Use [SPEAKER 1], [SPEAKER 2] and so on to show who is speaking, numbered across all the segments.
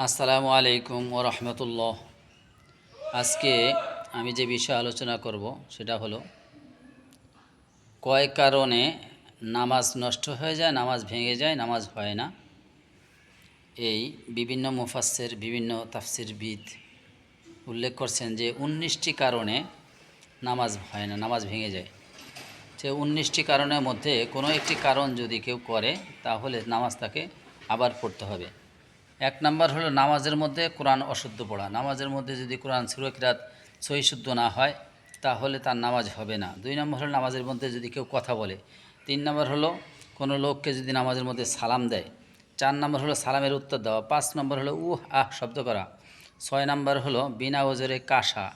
[SPEAKER 1] আসসালামু আলাইকুম ওয়া রাহমাতুল্লাহ। আজকে আমি যে বিষয়ে আলোচনা করব সেটা হলো কয় কারণে নামাজ নষ্ট হয়ে যায়, নামাজ ভেঙে যায়, নামাজ হয় না। এই বিভিন্ন মুফাসসির, বিভিন্ন তাফসিরবিদ উল্লেখ করছেন যে 19টি কারণে নামাজ হয় না, নামাজ ভেঙে যায়। সে 19টি কারণের মধ্যে কোনো একটি কারণ যদি কেউ করে তাহলে নামাজ তাকে আবার পড়তে হবে। এক নাম্বার হলো নামাজের মধ্যে কোরআন অশুদ্ধ পড়া। নামাজের মধ্যে যদি কোরআন সূরা কিরাত সহি শুদ্ধ না হয় তাহলে তার নামাজ হবে না। 2 নম্বর হলো নামাজের মধ্যে যদি কেউ কথা বলে। 3 নম্বর হলো কোনো লোককে যদি নামাজের মধ্যে সালাম দেয়। 4 নম্বর হলো সালামের উত্তর দেওয়া। 5 নম্বর হলো উহ আহ শব্দ করা। 6 নম্বর হলো বিনা ওজরে কাশা।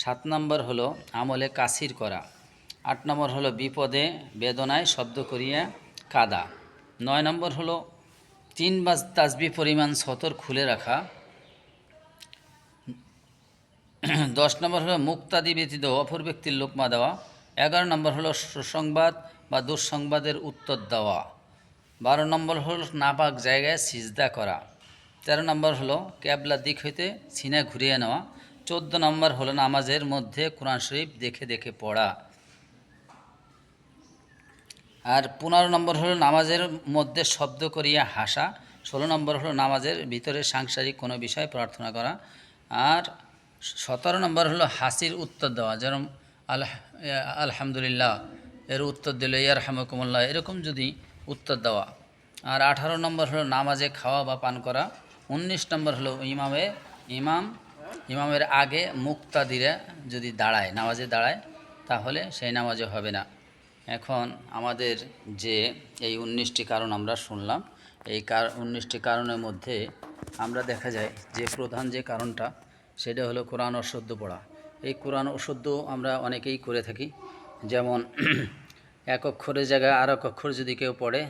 [SPEAKER 1] 7 নম্বর হলো আমলে কাসির করা। 8 নম্বর হলো বিপদে বেদনায় শব্দ করিয়া কাদা। 9 নম্বর হলো 3 তাসবিহ পরিমাণ সতর খুলে রাখা। 10 নম্বর হলো মুক্তাদি ব্যতীত অপর ব্যক্তির লোকমা দেওয়া। 11 নম্বর হলো সুসংবাদ বা দুঃসংবাদের উত্তর দেওয়া। 12 নম্বর হলো নাপাক জায়গায় সিজদা করা। 13 নম্বর হলো ক্যাবলার দিক হইতে সিনা ঘুরিয়ে নেওয়া। 14 নম্বর হলো নামাজের মধ্যে কোরআন শরীফ দেখে দেখে পড়া। আর 15 নম্বর হলো নামাজের মধ্যে শব্দ করিয়া হাসা। 16 নম্বর হলো নামাজের ভিতরে সাংসারিক কোনো বিষয়ে প্রার্থনা করা। আর 17 নম্বর হলো হাসির উত্তর দেওয়া, যেরকম আলহামদুলিল্লাহ এর উত্তর দিল ইয়ারহামুকুমুল্লাহ, এরকম যদি উত্তর দেওয়া। আর 18 নম্বর হলো নামাজে খাওয়া বা পান করা। 19 নম্বর হলো ইমামের আগে মুক্তাদিরা যদি দাঁড়ায়, নামাজে দাঁড়ায়, তাহলে সেই নামাজে হবে না। এখন আমাদের যে এই 19টি কারণ আমরা শুনলাম, এই 19টি কারণের মধ্যে আমরা দেখা যায় যে প্রধান যে কারণটা সেটা হলো কোরআন অশুদ্ধ পড়া। এই কোরআন অশুদ্ধ আমরা অনেকেই করে থাকি। যেমন এক অক্ষরের জায়গায় আর এক অক্ষর যদি কেউ পড়ে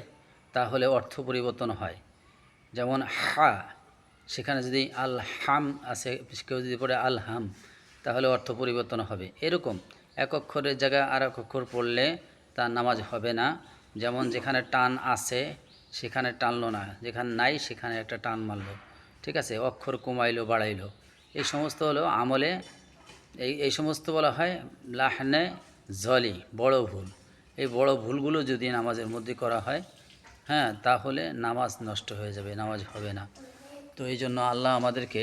[SPEAKER 1] তাহলে অর্থ পরিবর্তন হয়। যেমন হা, সেখানে যদি আল হাম আছে, কেউ যদি পড়ে আল হাম, তাহলে অর্থ পরিবর্তন হবে। এরকম এক অক্ষরের জায়গায় আর এক অক্ষর পড়লে তার নামাজ হবে না। যেমন যেখানে টান আছে সেখানে টানলো না, যেখানে নাই সেখানে একটা টান মারলো, ঠিক আছে, অক্ষর কমাইলো বাড়াইলো, এই সমস্ত হলো আমলে এই সমস্ত বলা হয় লাহনে জলি, বড় ভুল। এই বড় ভুলগুলো যদি নামাজের মধ্যে করা হয়, হ্যাঁ, তাহলে নামাজ নষ্ট হয়ে যাবে, নামাজ হবে না। তো এই জন্য আল্লাহ আমাদেরকে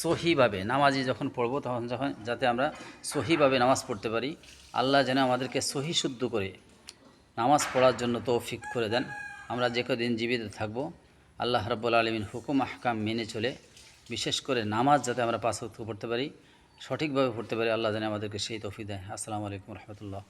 [SPEAKER 1] সহিভাবে নামাজি যখন পড়বো তখন যাতে আমরা সহিভাবে নামাজ পড়তে পারি, আল্লাহ যেন আমাদেরকে সহি শুদ্ধ করে নামাজ পড়ার জন্য তৌফিক করে দেন। আমরা যে কদিন জীবিত থাকব আল্লাহ রাব্বুল আলামিন হুকুম আহকাম মেনে চলে, বিশেষ করে নামাজ যাতে আমরা 5 ওয়াক্ত পড়তে পারি, সঠিকভাবে পড়তে পারি, আল্লাহ যেন আমাদেরকে সেই তৌফিক দেয়। আসসালামু আলাইকুম রহমতুল্লাহ।